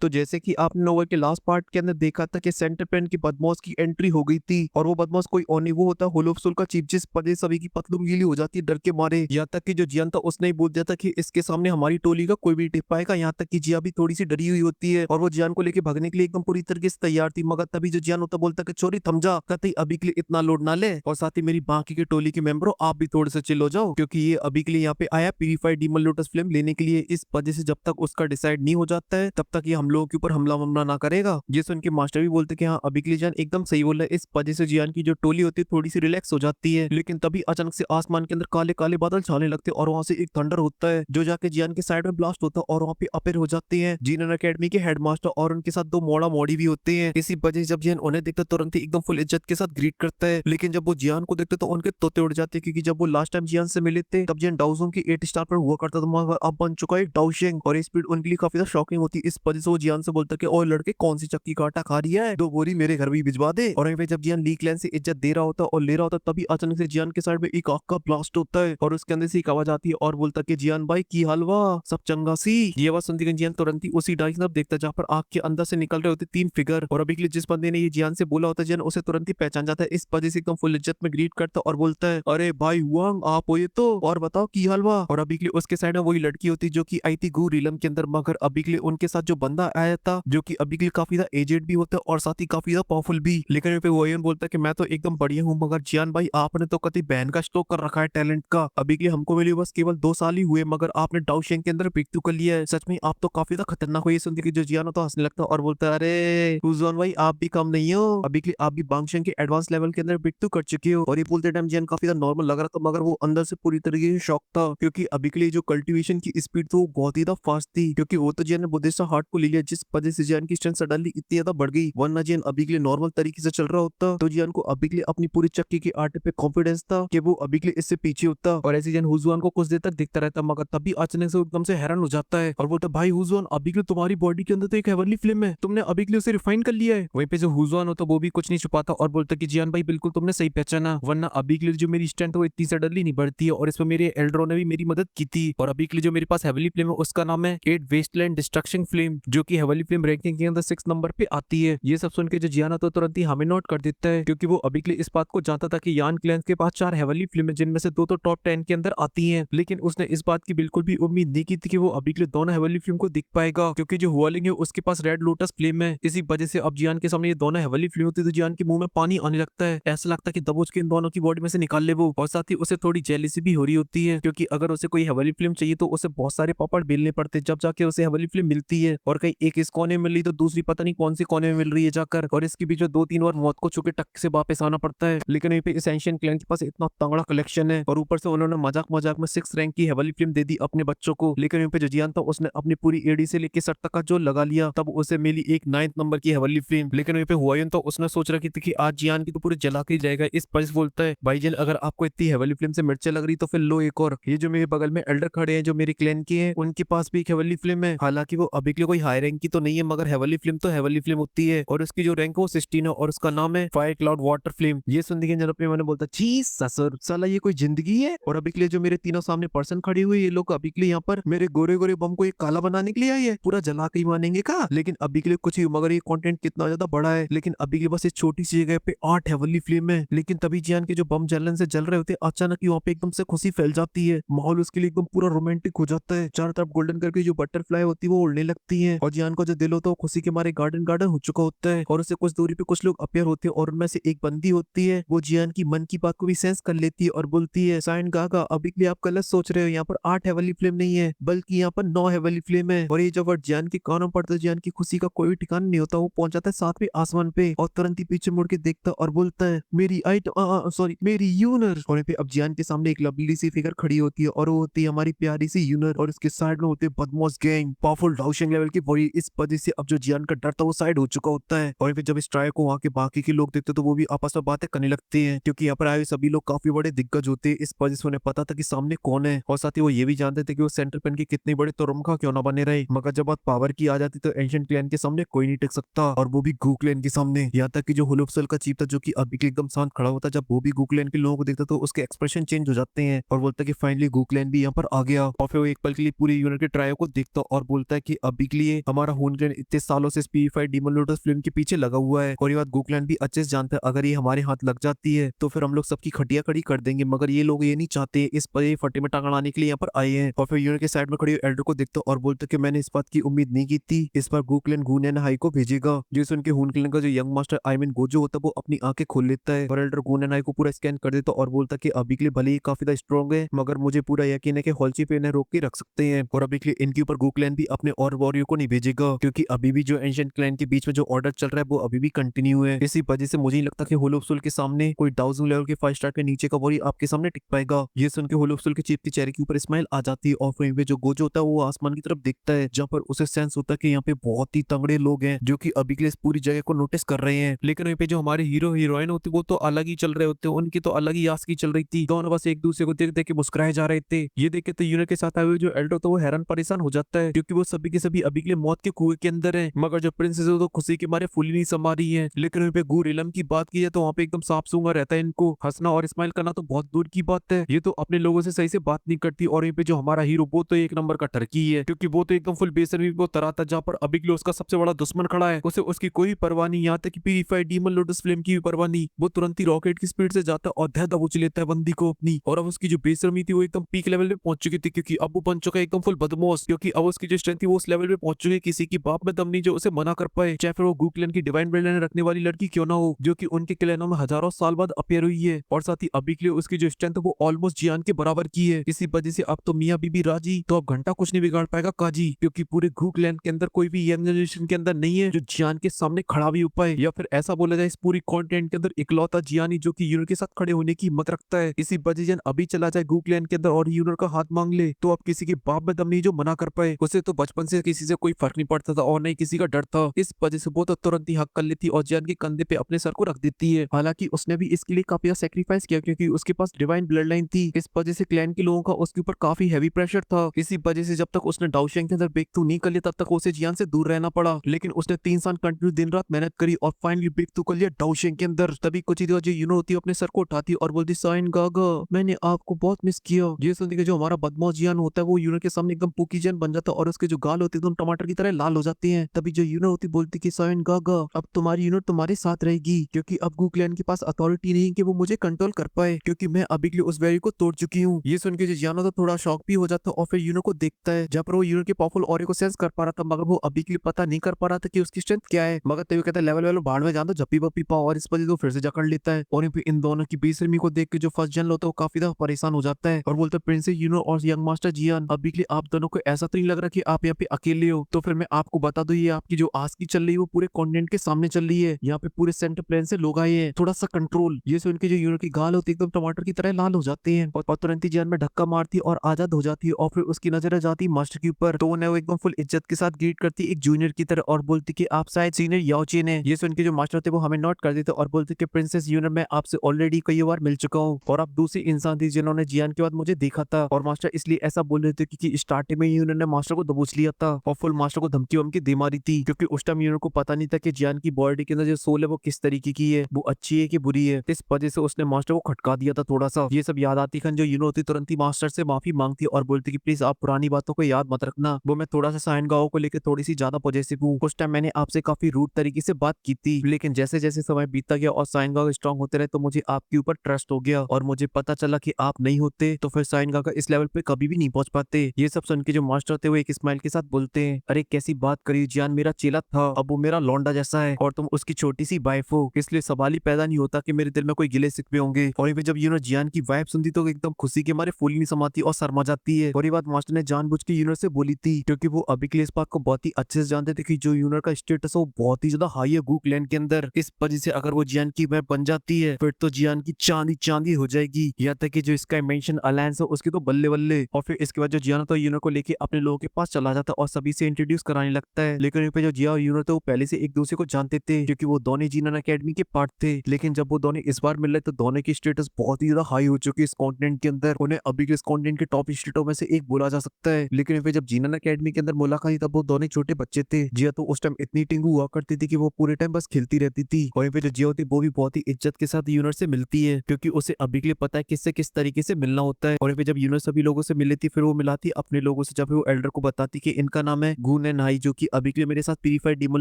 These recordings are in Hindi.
तो जैसे कि आपने नोवेल के लास्ट पार्ट के अंदर देखा था कि सेंटर पेन की बदमाश की एंट्री हो गई थी और वो बदमाश कोई और नहीं वो होता होलोप्सोल का चीफ, जिस वजह से सभी की पतलून गीली हो जाती है डर के मारे। यहाँ तक कि जो जियान था उसने ही बोल दिया था कि इसके सामने हमारी टोली का कोई भी टिक पाएगा। यहाँ तक कि जिया भी थोड़ी सी डरी हुई होती है और वो जियान को लेके भागने के लिए एकदम पूरी तरीके से तैयार थी, मगर तभी जो जियान होता बोलता कि चोरी थम जा, कहते अभी के लिए इतना लोड ना ले, और साथ ही मेरी बाकी की टोली के मेंबरों आप भी थोड़े से चिल हो जाओ, क्योंकि ये अभी के लिए यहाँ पे आया प्यूरिफाइड डीमन लोटस फ्लेम लेने के लिए। इस वजह से जब तक उसका डिसाइड नहीं हो जाता है तब तक ये हम लोगों के ऊपर हमला वमला ना करेगा। ये सुन के मास्टर भी बोलते कि हाँ अभी के लिए जियान एकदम सही बोल रहा है। इस वजह से जियान की जो टोली होती है थोड़ी सी रिलैक्स हो जाती है, लेकिन तभी अचानक से आसमान के अंदर काले काले बादल छाने लगते हैं और वहां से एक थंडर होता है जो जाके जियान के साइड में ब्लास्ट होता है और वहाँ पे अपेयर हो जाते हैं जीनन एकेडमी के हेडमास्टर और उनके साथ दो मोड़ा मोड़ी भी होते हैं। इसी वजह से जब जियान उन्हें देखता तुरंत ही एकदम फुल इज्जत के साथ ग्रीट करता है, लेकिन जब वो जियान को देखते तो उनके तोते उड़ जाते हैं, क्योंकि जब वो लास्ट टाइम जियान से मिले थे तब जियान डाउजोंग की 8 स्टार पर हुआ करता था, मगर अब बन चुका है डाउशिंग, और स्पीड उनके लिए काफी ज्यादा शॉकिंग होती है। इस वजह से वो जियान से बोलता है कि ओए लड़के कौन सी चक्की का आटा खा रही है, 2 बोरी मेरे घर भी भिजवा दे। और वहीं पे जब जियान ली क्लैन से इज्जत दे रहा होता और ले रहा होता तभी अचानक से जियान के साइड में एक आग का ब्लास्ट होता है और उसके अंदर से एक आवाज आती है और बोलता है कि जियान भाई की हलवा सब चंगा सी। ये आवाज सुनती है जियान तुरंत ही उसी डाइस की तरफ देखता है जहाँ पर आग के अंदर से निकल रहे होते 3 फिगर, और अभी के लिए जिस बंदे ने ये जियान से बोला होता है जियान उसे तुरंत ही पहचान जाता है। इस वजह से एकदम फुल इज्जत में ग्रीट करता और बोलता है अरे भाई हुआंग आप हो ये तो, और बताओ की हलवा। और अभी के लिए उसके साइड में वही लड़की होती जो की आई थी गू रिलम के अंदर, मगर अभी के लिए उनके साथ जो बंदा आया था जो की अभी के लिए काफी ज्यादा एजेड भी होता है और साथ ही काफी ज्यादा पावरफुल भी, लेकिन यहाँ पे वोयन बोलता है कि मैं तो एकदम बढ़िया हूँ, मगर जियान भाई आपने तो कभी बहन का स्टॉक कर रखा है टैलेंट का। अभी के लिए हमको मिली बस केवल 2 साल ही हुए मगर आपने डाउशेंग के अंदर ब्रेकथ्रू कर लिया है, सच में आप तो काफी ज्यादा खतरनाक हो। ये सुनते कि जो जियान होता है हंसने लगता है और बोलता है अरे हुजोन भाई आप भी कम नहीं हो, अभी के लिए आप भी बांगशेंग के एडवांस लेवल के अंदर ब्रेकथ्रू कर चुके हो। और ये बोलते टाइम जियान काफी ज्यादा नॉर्मल लग रहा था, मगर वो अंदर से पूरी तरीके से शॉक था, क्योंकि अभी के लिए जो कल्टीवेशन की स्पीड थी वो बहुत ही ज्यादा फास्ट थी, क्योंकि वो तो जियान ने बुद्धिस्ट हार्ट को ले लिया जिस वजह से जियान की स्ट्रेंथ सडनली इतनी ज्यादा बढ़ गई, वरना जियान अभी के लिए नॉर्मल तरीके से चल रहा होता तो जियान को अभी के लिए अपनी पूरी चक्की के आटे पे कॉन्फिडेंस था कि वो अभी के लिए इससे पीछे होता। और ऐसे जियान हुजुआन को कुछ देर तक देखता रहता, मगर तभी अचानक से एकदम से हैरान हो जाता है और बोलता भाई हुजुआन अभी के लिए तुम्हारी बॉडी के अंदर तो एक हेवनली फ्लेम है, तुमने अभी के लिए उसे रिफाइन कर लिया है। वहीं पे जो हुजुआन होता वो भी कुछ नहीं छुपाता और बोलता कि जियान भाई बिल्कुल तुमने सही पहचाना, वरना अभी के लिए जो मेरी स्ट्रेंथ है वो इतनी सडनली नहीं बढ़ती है, और इसमें मेरे एल्ड्रो ने भी मेरी मदद की थी। और अभी के लिए जो मेरे पास हेवनली फ्लेम है उसका नाम है 8 वेस्टलैंड डिस्ट्रक्शन फ्लेम, जो की हेवनली फ्लेम रैंकिंग के अंदर 6 नंबर पे आती है। ये सब सुन के जो जियान तो तुरंत ही हमें नोट कर देता है, क्योंकि वो अभी के लिए इस बात को जानता था कि यान क्लैन के पास 4 हेवनली फ्लेम है जिनमें से 2 तो टॉप 10 के अंदर आती हैं, लेकिन उसने इस बात की बिल्कुल भी उम्मीद नहीं की थी कि वो अभी के लिए दोनों हेवनली फ्लेम को दिख पाएगा, क्योंकि जो हुआलिंग है उसके पास रेड लोटस फ्लेम है। इसी वजह से अब जियान के सामने ये दोनों हेवनली फ्लेम होती है तो जियान के मुंह में पानी आने लगता है, ऐसा लगता है कि दबोच के इन दोनों की बॉडी में से निकाल ले वो। और साथ ही उसे थोड़ी जेलिसी भी हो रही होती है, क्योंकि अगर उसे कोई हेवनली फ्लेम चाहिए तो उसे बहुत सारे पापड़ बेलने पड़ते जब जाके उसे हेवनली फ्लेम मिलती है, और कहीं एक इस कोने में मिल रही तो दूसरी पता नहीं कौन सी कोने में मिल रही है जाकर, और इसके बीच में 2-3 बार मौत को छुके टक से वापस आना पड़ता है। लेकिन यहाँ पे इस एंशिएंट क्लैन के पास इतना तगड़ा कलेक्शन है और ऊपर से उन्होंने मजाक मजाक में 6 रैंक की हेवनली फ्लेम दे दी अपने बच्चों को, लेकिन यहाँ पे जो जियान था उसने अपनी पूरी एडी से लेके सर तक का जो लगा लिया तब उसे मिली एक 9th नंबर की हेवनली फ्लेम। लेकिन यहाँ पे हुआयन तो उसने सोच रखी थी कि आज जियान की तो पूरी जला के ही जाएगा। इस पर बोलता है भाईजान अगर आपको इतनी हेवनली फ्लेम से मिर्चें लग रही तो फिर लो एक और। ये जो मेरे बगल में एल्डर खड़े हैं जो मेरे क्लैन के हैं उनके पास भी एक हेवनली फ्लेम है, हालांकि वो अभी के लिए कोई हाई रैंक की तो नहीं है मगर हेवनली फ्लेम तो हेवनली फ्लेम होती है, और उसकी जो रैंक है वो 16 है और उसका नाम है फायर क्लाउड वाटर फ्लेम। ये सुन के जब मैंने बोलता जी ससुर साला ये कोई जिंदगी है। और अभी के लिए जो मेरे तीनों सामने पर्सन खड़ी हुई ये लोग अभी के लिए यहाँ पर मेरे गोरे गोरे बम को एक काला बनाने के लिए आई है, पूरा जला के ही मानेंगे का। लेकिन अभी के लिए कुछ ही, मगर ये कंटेंट कितना ज्यादा बड़ा है। लेकिन अभी के बस इस छोटी सी जगह पे 8 हेवनली फ्लेम है। लेकिन तभी जियान के जो बम जलन से जल रहे होते हैं अचानक ही वहाँ पे एकदम से खुशी फैल जाती है, माहौल उसके लिए एकदम पूरा रोमांटिक हो जाता है। चारों तरफ गोल्डन कलर की जो बटरफ्लाई होती है वो उड़ने लगती है और जियान का जो दिल होता है वो खुशी के मारे गार्डन गार्डन हो चुका होता है। और उससे कुछ दूरी पे कुछ लोग अपेयर होते हैं और उनमें से एक बंदी होती है वो जियान की मन की बात को भी सेंस कर लेती है और बोलती है साइन गागा अभी के लिए आप गलत सोच रहे हो, यहाँ पर 8 हेवनली फ्लेम नहीं है बल्कि यहाँ पर 9 हेवनली फ्लेम है। और ये जब वर्ड जियान के कानों पड़ता है जियान की खुशी का कोई ठिकाना नहीं होता, वो पहुंच जाता है 7वें आसमान पे और तुरंत ही पीछे मुड़ के देखता और बोलता है मेरी सॉरी मेरी यूनर। और पे अब जियान के सामने एक लवली सी फिगर खड़ी होती है और वो होती है हमारी प्यारी सी यूनर, और उसके साइड में होते हैं बदमाश गैंग पावरफुल डाउशिंग लेवल की बॉडी। इस वजह से अब जो जियान का डर था वो साइड हो चुका होता है। और फिर जब इस ट्राई को वहाँ के बाकी के लोग देखते तो वो भी आपस में बातें करने लगते हैं, क्योंकि यहाँ पर आए हुए सभी लोग काफी बड़े दिग्गज होते हैं। इस वजह से उन्हें पता था कि सामने कौन है, और साथ ही वो ये भी जानते थे कि वो सेंटर पेन की कितनी बड़ी तुरमखा क्यों ना बने रहे, मगर जब बात पावर की आ जाती तो एंशिएंट क्लैन के सामने कोई नहीं टिक सकता, और वो भी गू क्लैन के सामने। यहाँ तक कि जो होलोप्सल का चीफ था जो कि अभी के एकदम शांत खड़ा होता, जब वो भी गू क्लैन के लोगों को देखता तो उसके एक्सप्रेशन चेंज हो जाते हैं और बोलता कि फाइनली गू क्लैन भी यहाँ पर आ गया। और फिर वो एक पल के लिए पूरी यूनिट के ट्रायो को देखता और बोलता है कि अभी के लिए हमारा हुनग्रेन इतने सालों से स्पीफाइड डीमन लोटस फ्लेम के पीछे लगा हुआ है और ये बात गुकलैंड भी अच्छे से जानता है। अगर ये हमारे हाथ लग जाती है तो फिर हम लोग सबकी खटिया खड़ी कर देंगे, मगर ये लोग ये नहीं चाहते। इस पर ये फटे में टांग अड़ाने के लिए यहाँ पर आए हैं। और फिर यूनिट के साइड में खड़ी एल्डर को देखता और बोलता कि मैंने इस बात की उम्मीद नहीं की थी इस बार गुकलैंड गूनेन हाई को भेजेगा। जिस उनके हुनग्रेन का जो young master I mean Gojo होता है वो अपनी आंखें खोल लेता है और एल्डर गूनेन हाई को पूरा स्कैन कर देता और बोलता कि अभी के लिए भले ही काफी ज्यादा स्ट्रॉन्ग है मगर मुझे पूरा यकीन है कि होल्ची पे इन्हें रोक के रख सकते हैं और अभी के लिए इनके ऊपर गुकलैंड भी अपने और वॉरियर को नहीं भेजेगा, क्योंकि अभी भी जो एंशिएंट क्लैन के बीच में जो ऑर्डर चल रहा है वो अभी भी कंटिन्यू है। इसी वजह से मुझे नहीं लगता कि होलोप्सुल के सामने कोई 1000 लेवल के 5 स्टार के नीचे का वॉरियर आपके सामने टिक पाएगा। ये सुन के होलोप्सुल के चीफ के चेहरे के ऊपर स्माइल आ जाती है और फिर जो गोजो होता है वो आसमान की तरफ देखता है जहाँ पर उसे सेंस होता है कि यहाँ पे बहुत ही तगड़े लोग हैं जो कि अभी के लिए इस पूरी जगह को नोटिस कर रहे हैं। लेकिन वहीं पे जो हमारे हीरो हीरोइन होते वो तो अलग ही चल रहे होते हैं, उनकी तो अलग ही आस की चल रही थी। दोनों बस एक दूसरे को देख देख के मुस्कुराए जा रहे थे। ये देखे तो यूनिट के साथ आए हुए जो एल्डर तो वो हैरान परेशान हो जाता है क्योंकि वो सभी के सभी अभी के लिए मौत के कुएं के अंदर है, मगर जो प्रिंसेस है वो तो खुशी के मारे फुली नहीं समा रही है। लेकिन वहीं पे गूर इलम की बात की है तो वहाँ पे एकदम साफ सूंगा रहता है। इनको हंसना और स्माइल करना तो बहुत दूर की बात है, ये तो अपने लोगों से सही से बात नहीं करती। और वहीं पे जो हमारा हीरो वो तो एक नंबर का टर्की है क्योंकि वो तो एकदम फुल बेसर्मी वो तराता जहाँ पर अभी के लिए उसका सबसे बड़ा दुश्मन खड़ा है उसे उसकी कोई परवाह नहीं, यहाँ तक कि प्यूरिफाइड डीमन लोटस फ्लेम की भी परवाह नहीं। वो तुरंत ही रॉकेट की स्पीड से जाता और धह दबोच लेता है बंदी को अपनी। और अब उसकी जो बेसर्मी थी वो एकदम पीक लेवल पे पहुंच चुकी थी क्योंकि अब वो बन चुका है एकदम फुल बदमाश, क्योंकि अब उसकी जो स्ट्रेंथ थी वो उस लेवल पे पहुंच चुकी है किसी की बाप में दम नहीं जो उसे मना कर पाए, चाहे फिर वो गुकलैंड की डिवाइन ब्लड लाइन रखने वाली लड़की क्यों ना हो जो कि उनके क्लैनों में हजारों साल बाद अपीयर हुई है। और साथ ही अभी के लिए उसकी जो स्ट्रेंथ है वो ऑलमोस्ट जियान के बराबर की है। इसी वजह से अब तो मियां बीबी राजी तो अब घंटा कुछ नहीं बिगाड़ पाएगा काजी, क्योंकि पूरे गुकलैंड के अंदर कोई भी यंग जनरेशन के अंदर नहीं है जो जियान के सामने खड़ा भी हो पाए, या फिर ऐसा बोला जाए इस पूरी कॉन्टिनेंट के अंदर इकलौता जियानी जो कि यूनर के साथ खड़े होने की हिम्मत रखता है। इसी वजह से अभी चला जाए गुकलैंड के अंदर और यूनर का हाथ मांग ले तो अब किसी के बाप में दम नहीं जो मना कर पाए। उसे तो बचपन से किसी से कोई फर्क नहीं पड़ता था और नहीं किसी का डर था, इस वजह से वो तो तुरंत ही हक कर लेती और जियान के कंधे पे अपने सर को रख देती है। हालांकि उसने भी इसके लिए काफी सेक्रीफाइस किया क्योंकि उसके पास डिवाइन ब्लड लाइन थी, इस वजह से क्लैन के लोगों का उसके ऊपर काफी हैवी प्रेशर था। इसी वजह से जब तक उसने डाउशेंग के अंदर ब्रेक थ्रू नहीं कर लिया तब तक उसे जियान से दूर रहना पड़ा। लेकिन उसने 3 साल कंटिन्यू दिन रात मेहनत करी और फाइनली ब्रेक थ्रू कर लिया डाउशेंग के अंदर। तभी कुछ ही देर जो यूनो होती है अपने सर को उठाती और बोलती साइन गागा मैंने आपको बहुत मिस किया। ये सुनते के जो हमारा बदमाश जियान होता है वो यूनो के सामने एकदम पुकी जियान बन जाता है और उसके जो गाल होते एकदम टमाटर की तरह लाल हो जाते हैं। तभी जो यूनो होती बोलती कि साइन गागा अब तुम्हारी यूनिट तुम्हारे साथ रहेगी क्योंकि अब गुकलैंड के पास अथॉरिटी नहीं कि वो मुझे कंट्रोल कर पाए क्योंकि मैं अभी के लिए उस वेरी को तोड़ चुकी हूँ। ये सुन के जो जियान तो थोड़ा शॉक भी हो जाता है और फिर यूनो को देखता है जब पर वो यूनो के पावरफुल ऑरे को सेंस कर पा रहा था मगर वो अभी के लिए पता नहीं कर पा रहा था कि उसकी स्ट्रेंथ क्या है। मगर तभी कहता है लेवल लेवल बाढ़ में जान दो जप्पी बप्पी पाओ और इस वजह से वो फिर से जकड़ लेता है। और फिर इन दोनों की बेसर्मी को देख के जो फर्स्ट जनरल होता है वो काफी ज्यादा परेशान हो जाता है और बोलता है प्रिंसेस यूनो और यंग मास्टर जियान अभी के लिए आप दोनों को ऐसा तो नहीं लग रहा कि आप यहाँ पे अकेले हो, तो फिर मैं आपको बता दूं ये आपकी जो आज की चल रही है वो पूरे कॉन्टिनेंट के सामने चल रही है। यहाँ पे पूरे सेंटर प्लेन से लोग आए हैं, थोड़ा सा कंट्रोल। ये सुन के जो यूनो की गाल होती है एकदम टमाटर की तरह लाल हो जाते हैं और तुरंत ही जियान में धक्का मारती है और आजाद हो जाती है और फिर उसकी नजर आ जाती है मास्टर के ऊपर। तो उन्हें वो एकदम फुल इज्जत के साथ ग्रीट करती है एक जूनियर की तरह और बोलती कि आप शायद सीनियर याओचेन है। ये सुन के जो मास्टर थे वो हमें नोट कर देते और बोलते कि प्रिंसेस यूनियर मैं आपसे ऑलरेडी कई बार मिल चुका हूँ और आप दूसरी इंसान थी जिन्होंने जियान के बाद मुझे देखा था। और मास्टर इसलिए ऐसा बोल रहे थे क्योंकि स्टार्टिंग में यूनियर ने मास्टर को दबोच लिया था और फुल मास्टर को धमकी वमकी दे मारी थी क्योंकि उस टाइम यूनियर को पता नहीं था कि जियान की बॉडी के अंदर जो सोल है वो किस तरीके की है, वो अच्छी है कि बुरी है। इस वजह से उसने मास्टर को खटका दिया था थोड़ा सा। ये सब याद आती खन जो यूनो होती तुरंत ही मास्टर से माफी मांगती और बोलती कि प्लीज आप पुरानी बातों को याद मत रखना, वो मैं थोड़ा सा साइन गाओ को लेकर थोड़ी सी ज्यादा पॉजिटिव हूँ। उस टाइम मैंने आपसे काफी रूड तरीके से बात की थी लेकिन जैसे जैसे समय बीतता गया और साइन गाओ स्ट्रॉन्ग होते रहे तो मुझे आपके ऊपर ट्रस्ट हो गया और मुझे पता चला कि आप नहीं होते तो फिर साइन गागा इस लेवल पे कभी भी नहीं पहुंच पाते। ये सब सुन के जो मास्टर थे वो एक स्माइल के साथ बोलते हैं अरे कैसी बात करी, जियान मेरा चेला था अब वो मेरा लौंडा जैसा है और तुम उसकी छोटी सी वाइफ हो, इसलिए सवाल ही पैदा नहीं होता कि मेरे दिल में कोई गिले शिकवे होंगे। और फिर जब यूनो जियान की वाइफ सुनती तो एकदम खुशी के मारे फूली नहीं समाती और शर्मा जाती है। और ये बात मास्टर ने जानबूझ के यूनो से बोली थी क्योंकि वो अभी के लिए इस बात को बहुत ही अच्छे से जानते थे कि जो यूनो का स्टेटस है वो बहुत ही ज्यादा हाई है गुकलैंड के अंदर। इस वजह से अगर वो जियान की वाइफ बन जाती है फिर तो जियान की चांदी चांदी हो जाएगी, यहाँ तक कि जो इसका मेंशन अलायंस है उसकी तो बल्ले बल्ले। और फिर इसके बाद जो जियान तो यूनो को लेके अपने लोगों के पास चला जाता है और सभी से इंट्रोड्यूस कराने लगता है। लेकिन यहाँ पे जो जिया और यूनो थे वो पहले से एक दूसरे को जानते थे क्योंकि वो दोनों जीनन अकेडमी के पार्ट थे। लेकिन जब वो दोनों इस बार मिल रहे तो दोनों की स्टेटस बहुत ही ज्यादा हाई हो चुकी है इस कॉन्टिनेंट के अंदर, उन्हें अभी के इस कॉन्टिनेंट के टॉप स्टेटों में से एक बोला जा सकता है। लेकिन फिर जब जीनन अकेडमी के अंदर मुलाकात हुई तब वो दोनों छोटे बच्चे थे। जिया तो उस टाइम इतनी टिंगू हुआ करती थी कि वो पूरे टाइम बस खेलती रहती थी। वहीं पे जो जिया होती वो भी बहुत ही इज्जत के साथ यूनिवर्स से मिलती है क्योंकि उसे अभी के लिए पता है किससे किस तरीके से मिलना होता है। और फिर जब यूनिवर्स सभी लोगों से मिली थी फिर वो मिलाती अपने लोगों से, जब वो एल्डर को बताती कि इनका नाम है गुन एंड हाई जो कि अभी के लिए मेरे साथ प्यूरीफाइड डीमन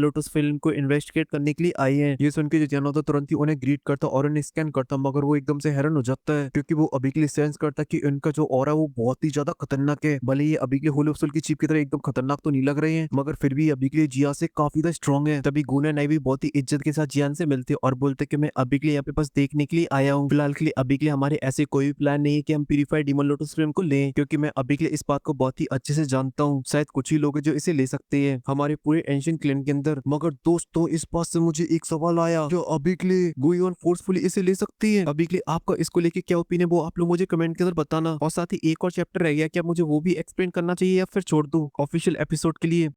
लोटस फिल्म को इन्वेस्टिगेट करने के लिए आए हैं। ये सुन के जो जियान होता है तुरंत ही उन्हें ग्रीट करता और उन्हें स्कैन करता, मगर वो एकदम से हैरान हो जाता है क्योंकि वो अभी के लिए सेंस करता है कि इनका जो ऑरा वो बहुत ही ज्यादा खतरनाक है। भले ये अभी के लिए होल ऑफ सोल की चीफ की तरह एकदम खतरनाक तो नहीं लग रहे हैं, मगर फिर भी अभी के लिए जिया से काफी ज्यादा स्ट्रॉन्ग है। तभी गुन एंड हाई भी बहुत ही इज्जत के साथ जियान से मिलते और बोलते कि मैं अभी के लिए यहाँ पे बस देखने के लिए आया हूँ। फिलहाल के लिए अभी के लिए हमारे ऐसे कोई भी प्लान नहीं है कि हम प्यूरीफाइड डीमन लोटस फिल्म को लें, क्योंकि मैं अभी के लिए इस बात को बहुत ही अच्छे से जानता हूँ। शायद कुछ ही लोग हैं जो इसे ले सकते हैं हमारे पूरे एंशिएंट क्लैन के अंदर। मगर दोस्तों इस बात से मुझे एक सवाल आया, जो अभी के लिए गुइयोन फोर्सफुली इसे ले सकती है। अभी के लिए आपका इसको लेके क्या ओपिनियन वो आप लोग मुझे कमेंट के अंदर बताना। और साथ ही एक और चैप्टर रह गया, क्या मुझे वो भी एक्सप्लेन करना चाहिए या फिर छोड़ दूं ऑफिशियल एपिसोड के लिए।